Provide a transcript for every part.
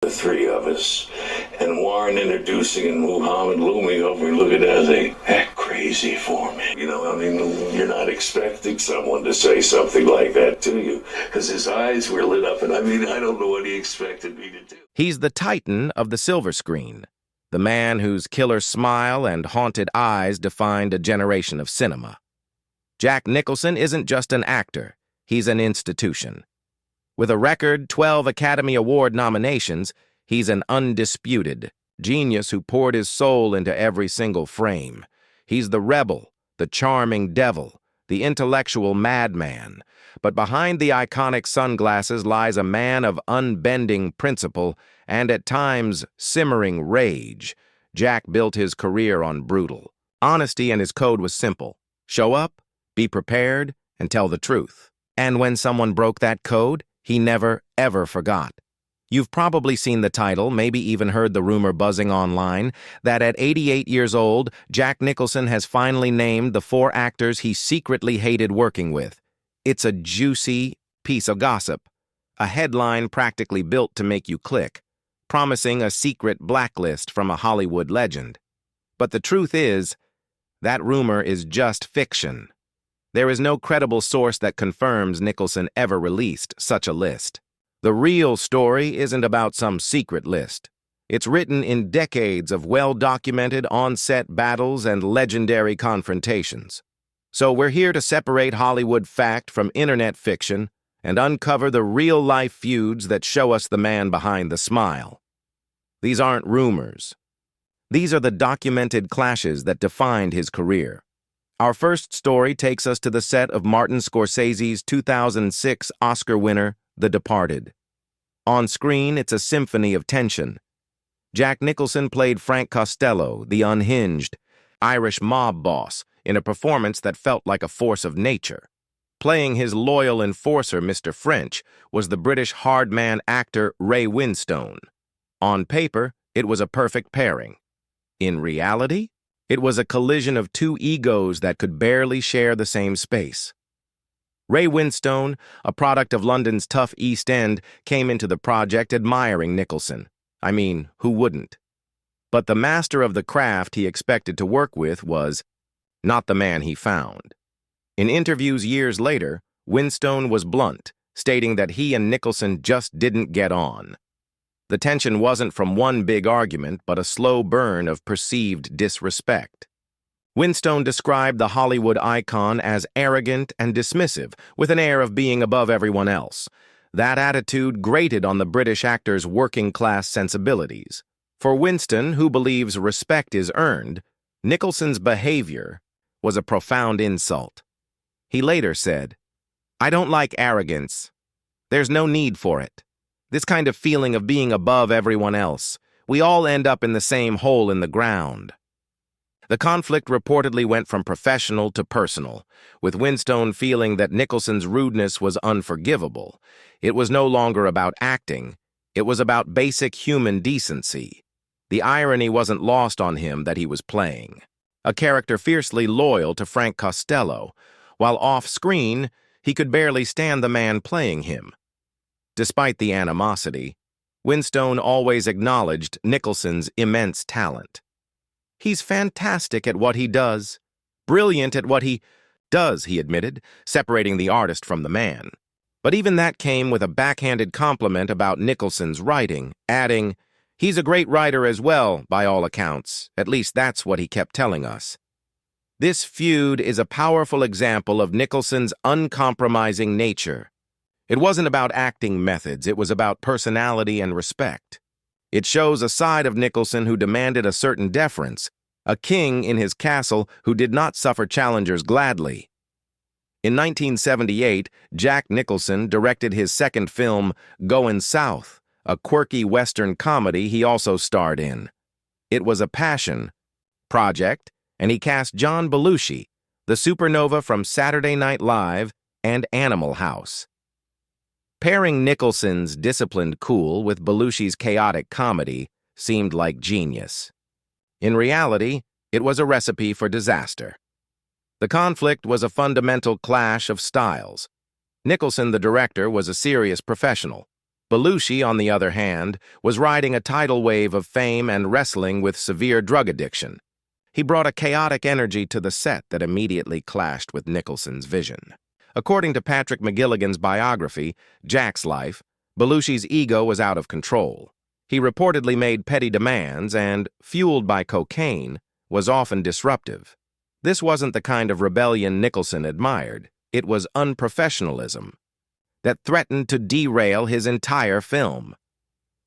the three of us, and Warren introducing and Muhammad looming over looking at it, act crazy for me. You know, I mean, you're not expecting someone to say something like that to you, because his eyes were lit up, and I mean, I don't know what he expected me to do. He's the titan of the silver screen, the man whose killer smile and haunted eyes defined a generation of cinema. Jack Nicholson isn't just an actor, he's an institution. With a record 12 Academy Award nominations, he's an undisputed genius who poured his soul into every single frame. He's the rebel, the charming devil, the intellectual madman. But behind the iconic sunglasses lies a man of unbending principle and at times simmering rage. Jack built his career on brutal honesty, and his code was simple: show up, be prepared, and tell the truth. And when someone broke that code, he never, ever forgot. You've probably seen the title, maybe even heard the rumor buzzing online, that at 88 years old, Jack Nicholson has finally named the 4 actors he secretly hated working with. It's a juicy piece of gossip, a headline practically built to make you click, promising a secret blacklist from a Hollywood legend. But the truth is, that rumor is just fiction. There is no credible source that confirms Nicholson ever released such a list. The real story isn't about some secret list. It's written in decades of well-documented on-set battles and legendary confrontations. So we're here to separate Hollywood fact from internet fiction and uncover the real-life feuds that show us the man behind the smile. These aren't rumors. These are the documented clashes that defined his career. Our first story takes us to the set of Martin Scorsese's 2006 Oscar winner, The Departed. On screen, it's a symphony of tension. Jack Nicholson played Frank Costello, the unhinged Irish mob boss, in a performance that felt like a force of nature. Playing his loyal enforcer, Mr. French, was the British hardman actor Ray Winstone. On paper, it was a perfect pairing. In reality, it was a collision of 2 egos that could barely share the same space. Ray Winstone, a product of London's tough East End, came into the project admiring Nicholson. I mean, who wouldn't? But the master of the craft he expected to work with was not the man he found. In interviews years later, Winstone was blunt, stating that he and Nicholson just didn't get on. The tension wasn't from one big argument, but a slow burn of perceived disrespect. Winstone described the Hollywood icon as arrogant and dismissive, with an air of being above everyone else. That attitude grated on the British actor's working-class sensibilities. For Winston, who believes respect is earned, Nicholson's behavior was a profound insult. He later said, "I don't like arrogance. There's no need for it. This kind of feeling of being above everyone else. We all end up in the same hole in the ground." The conflict reportedly went from professional to personal, with Winstone feeling that Nicholson's rudeness was unforgivable. It was no longer about acting. It was about basic human decency. The irony wasn't lost on him that he was playing a character fiercely loyal to Frank Costello, while off-screen, he could barely stand the man playing him. Despite the animosity, Winstone always acknowledged Nicholson's immense talent. "He's fantastic at what he does, brilliant at what he does," he admitted, separating the artist from the man. But even that came with a backhanded compliment about Nicholson's writing, adding, "He's a great writer as well, by all accounts. At least that's what he kept telling us." This feud is a powerful example of Nicholson's uncompromising nature. It wasn't about acting methods, it was about personality and respect. It shows a side of Nicholson who demanded a certain deference, a king in his castle who did not suffer challengers gladly. In 1978, Jack Nicholson directed his second film, Goin' South, a quirky Western comedy he also starred in. It was a passion project, and he cast John Belushi, the supernova from Saturday Night Live and Animal House. Pairing Nicholson's disciplined cool with Belushi's chaotic comedy seemed like genius. In reality, it was a recipe for disaster. The conflict was a fundamental clash of styles. Nicholson, the director, was a serious professional. Belushi, on the other hand, was riding a tidal wave of fame and wrestling with severe drug addiction. He brought a chaotic energy to the set that immediately clashed with Nicholson's vision. According to Patrick McGilligan's biography, Jack's Life, Belushi's ego was out of control. He reportedly made petty demands and, fueled by cocaine, was often disruptive. This wasn't the kind of rebellion Nicholson admired. It was unprofessionalism that threatened to derail his entire film.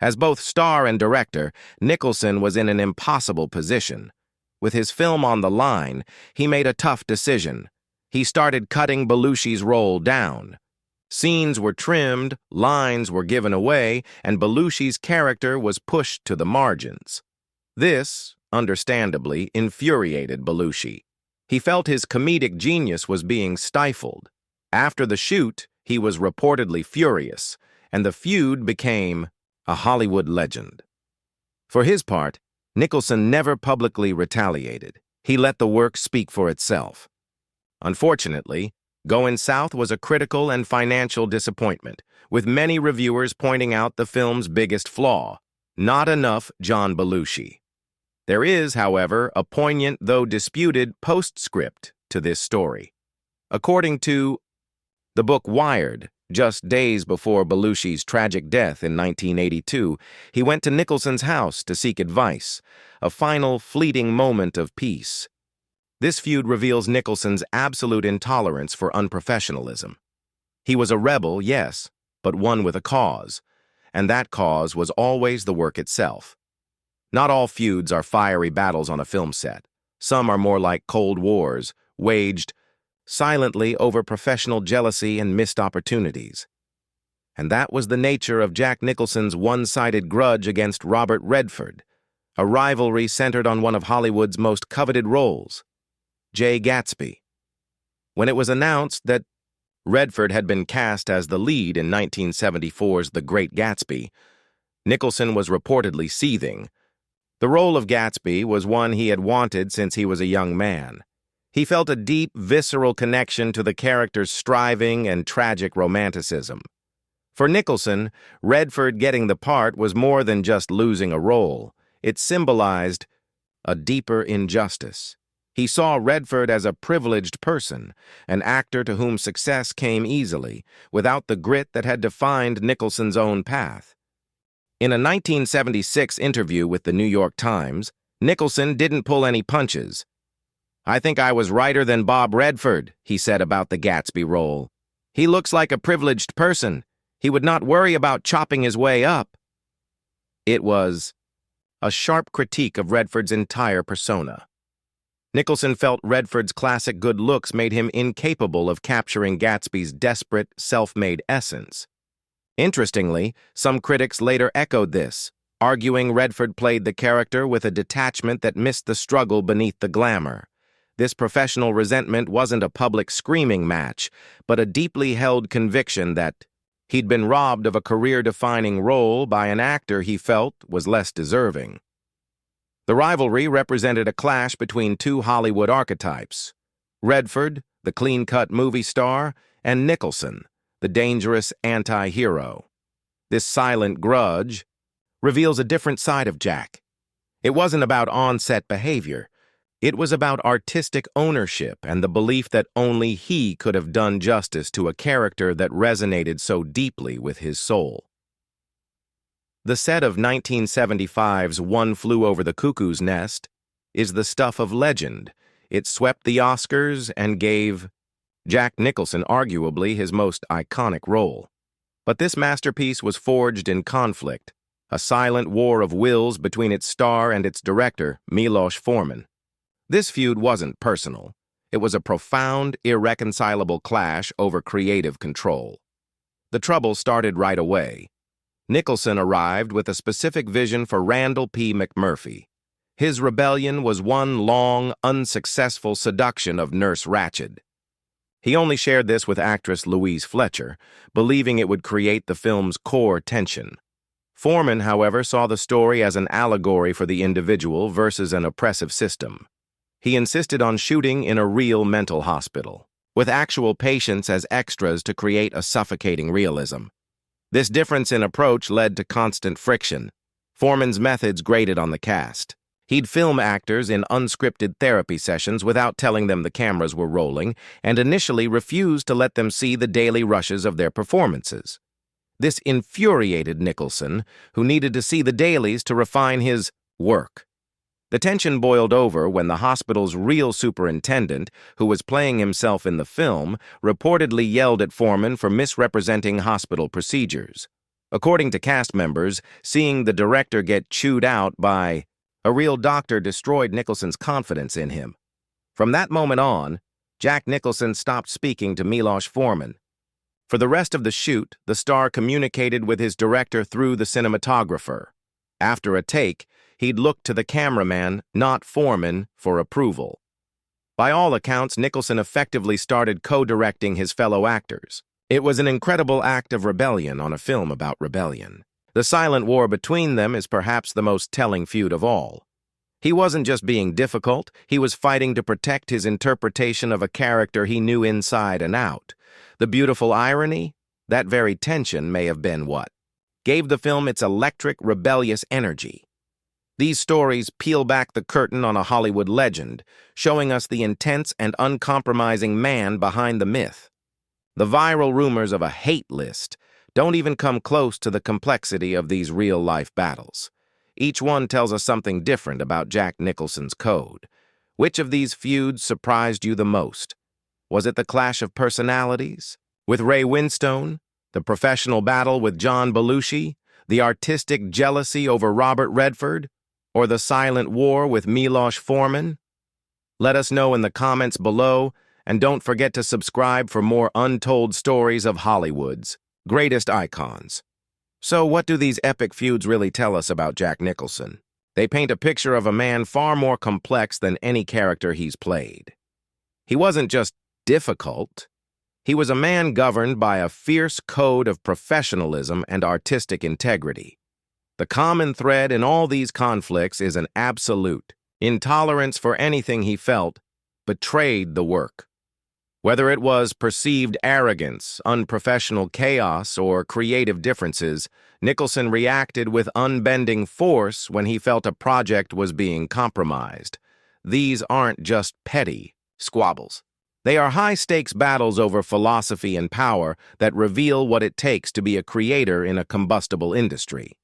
As both star and director, Nicholson was in an impossible position. With his film on the line, he made a tough decision. He started cutting Belushi's role down. Scenes were trimmed, lines were given away, and Belushi's character was pushed to the margins. This, understandably, infuriated Belushi. He felt his comedic genius was being stifled. After the shoot, he was reportedly furious, and the feud became a Hollywood legend. For his part, Nicholson never publicly retaliated. He let the work speak for itself. Unfortunately, Goin' South was a critical and financial disappointment, with many reviewers pointing out the film's biggest flaw: not enough John Belushi. There is, however, a poignant though disputed postscript to this story. According to the book Wired, just days before Belushi's tragic death in 1982, he went to Nicholson's house to seek advice, a final fleeting moment of peace. This feud reveals Nicholson's absolute intolerance for unprofessionalism. He was a rebel, yes, but one with a cause, and that cause was always the work itself. Not all feuds are fiery battles on a film set. Some are more like Cold Wars, waged silently over professional jealousy and missed opportunities. And that was the nature of Jack Nicholson's one-sided grudge against Robert Redford, a rivalry centered on one of Hollywood's most coveted roles, Jay Gatsby. When it was announced that Redford had been cast as the lead in 1974's The Great Gatsby, Nicholson was reportedly seething. The role of Gatsby was one he had wanted since he was a young man. He felt a deep, visceral connection to the character's striving and tragic romanticism. For Nicholson, Redford getting the part was more than just losing a role. It symbolized a deeper injustice. He saw Redford as a privileged person, an actor to whom success came easily, without the grit that had defined Nicholson's own path. In a 1976 interview with the New York Times, Nicholson didn't pull any punches. "I think I was righter than Bob Redford," he said about the Gatsby role. "He looks like a privileged person. He would not worry about chopping his way up." It was a sharp critique of Redford's entire persona. Nicholson felt Redford's classic good looks made him incapable of capturing Gatsby's desperate, self-made essence. Interestingly, some critics later echoed this, arguing Redford played the character with a detachment that missed the struggle beneath the glamour. This professional resentment wasn't a public screaming match, but a deeply held conviction that he'd been robbed of a career-defining role by an actor he felt was less deserving. The rivalry represented a clash between two Hollywood archetypes: Redford, the clean-cut movie star, and Nicholson, the dangerous anti-hero. This silent grudge reveals a different side of Jack. It wasn't about on-set behavior. It was about artistic ownership and the belief that only he could have done justice to a character that resonated so deeply with his soul. The set of 1975's One Flew Over the Cuckoo's Nest is the stuff of legend. It swept the Oscars and gave Jack Nicholson arguably his most iconic role. But this masterpiece was forged in conflict, a silent war of wills between its star and its director, Milos Forman. This feud wasn't personal. It was a profound, irreconcilable clash over creative control. The trouble started right away. Nicholson arrived with a specific vision for Randall P. McMurphy. His rebellion was one long, unsuccessful seduction of Nurse Ratched. He only shared this with actress Louise Fletcher, believing it would create the film's core tension. Forman, however, saw the story as an allegory for the individual versus an oppressive system. He insisted on shooting in a real mental hospital, with actual patients as extras to create a suffocating realism. This difference in approach led to constant friction. Foreman's methods grated on the cast. He'd film actors in unscripted therapy sessions without telling them the cameras were rolling, and initially refused to let them see the daily rushes of their performances. This infuriated Nicholson, who needed to see the dailies to refine his work. The tension boiled over when the hospital's real superintendent, who was playing himself in the film, reportedly yelled at Foreman for misrepresenting hospital procedures. According to cast members, seeing the director get chewed out by a real doctor destroyed Nicholson's confidence in him. From that moment on, Jack Nicholson stopped speaking to Milos Forman. For the rest of the shoot, the star communicated with his director through the cinematographer. After a take, he'd look to the cameraman, not Foreman, for approval. By all accounts, Nicholson effectively started co-directing his fellow actors. It was an incredible act of rebellion on a film about rebellion. The silent war between them is perhaps the most telling feud of all. He wasn't just being difficult, he was fighting to protect his interpretation of a character he knew inside and out. The beautiful irony? That very tension may have been what gave the film its electric, rebellious energy. These stories peel back the curtain on a Hollywood legend, showing us the intense and uncompromising man behind the myth. The viral rumors of a hate list don't even come close to the complexity of these real-life battles. Each one tells us something different about Jack Nicholson's code. Which of these feuds surprised you the most? Was it the clash of personalities with Ray Winstone, the professional battle with John Belushi, the artistic jealousy over Robert Redford, or the silent war with Milos Forman? Let us know in the comments below, and don't forget to subscribe for more untold stories of Hollywood's greatest icons. So what do these epic feuds really tell us about Jack Nicholson? They paint a picture of a man far more complex than any character he's played. He wasn't just difficult. He was a man governed by a fierce code of professionalism and artistic integrity. The common thread in all these conflicts is an absolute intolerance for anything he felt betrayed the work. Whether it was perceived arrogance, unprofessional chaos, or creative differences, Nicholson reacted with unbending force when he felt a project was being compromised. These aren't just petty squabbles. They are high-stakes battles over philosophy and power that reveal what it takes to be a creator in a combustible industry.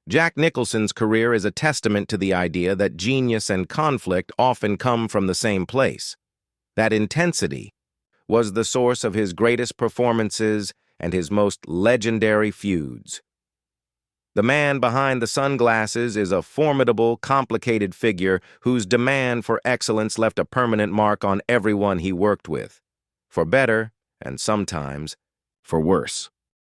Jack Nicholson's career is a testament to the idea that genius and conflict often come from the same place. That intensity was the source of his greatest performances and his most legendary feuds. The man behind the sunglasses is a formidable, complicated figure whose demand for excellence left a permanent mark on everyone he worked with, for better and sometimes for worse.